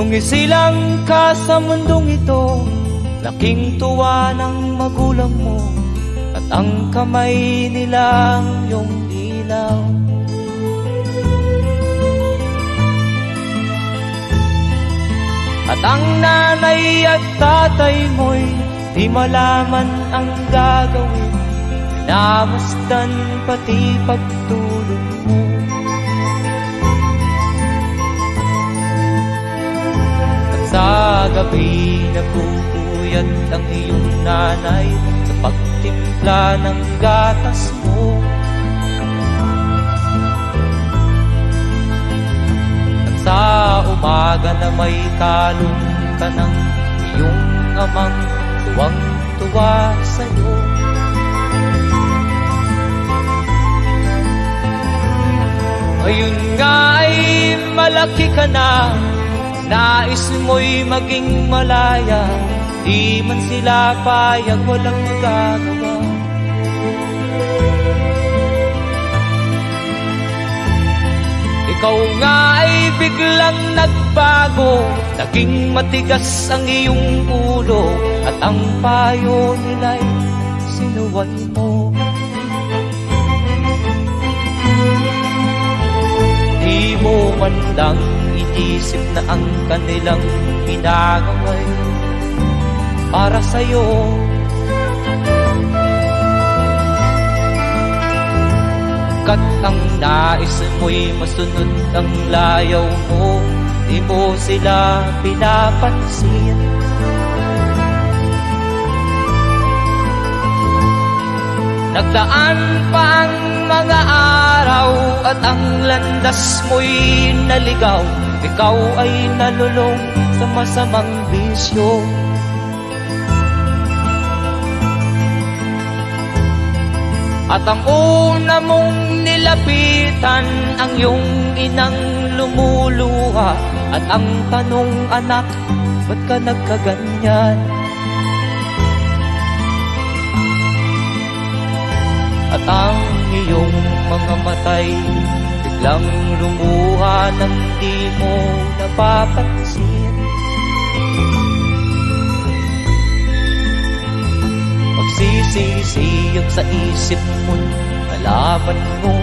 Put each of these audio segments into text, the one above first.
Nung isilang ka sa mundong ito, laking tuwa ng magulang mo, at ang kamay nilang iyong ilaw. At ang nanay at tatay mo'y di malaman ang gagawin, namasdan pati pagtulog mo. At sa gabi nagpupuyat ang iyong nanay sa pagtimpla ng gatas mo. At sa umaga na may kalong ka ng iyong amang tuwang-tuwa sa'yo. Ngayon nga ay malaki ka na, nais mo'y maging malaya, di man sila payag, walang magagawa. Ikaw nga ay biglang nagbago, naging matigas ang iyong ulo, at ang payo nila'y sinuway mo. Di mo man lang inisip na ang kanilang ginagawa'y para sa'yo. Kat ang nais mo'y masunod ang layaw mo, di mo sila pinapansin. Nagdaan pa ang mga araw at ang landas mo'y naligaw, ikaw ay nalulong sa masamang bisyo. At ang una mong nilapitan ang iyong inang lumuluha, at ang tanong, anak, ba't ka nagkaganyan? At ang iyong mga matay biglang lumuha nang di mo napapansin. Magsisisiyag sa isip mo, nalaman mo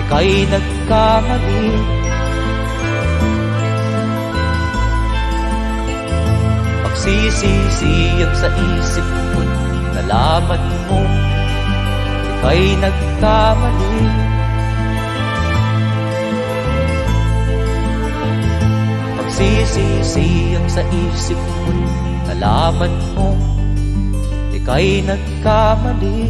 ika'y nagkamali. Magsisisiyag sa isip mo, nalaman mo ika'y nagkamali. Magsisisiyag sa isip mo, nalaman mo ika'y nagkamali.